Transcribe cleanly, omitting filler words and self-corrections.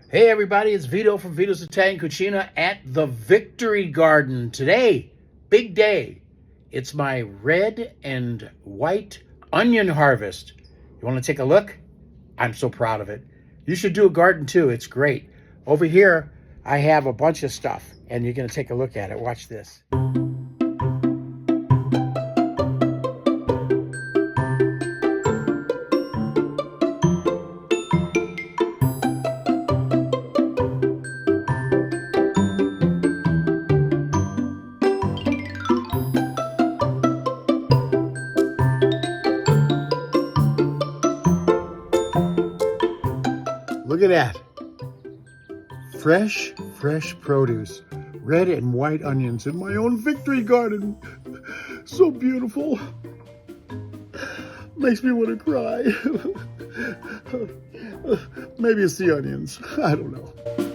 Hey everybody, it's Vito from Vitos Italian Cucina at the Victory Garden. Today, big day. It's my red and white onion harvest. You want to take a look? I'm so proud of it. You should do a garden too. It's great. Over here, I have a bunch of stuff and you're going to take a look at it. Watch this. Look at that. Fresh produce. Red and white onions in my own victory garden. So beautiful. Makes me want to cry. Maybe it's the onions. I don't know.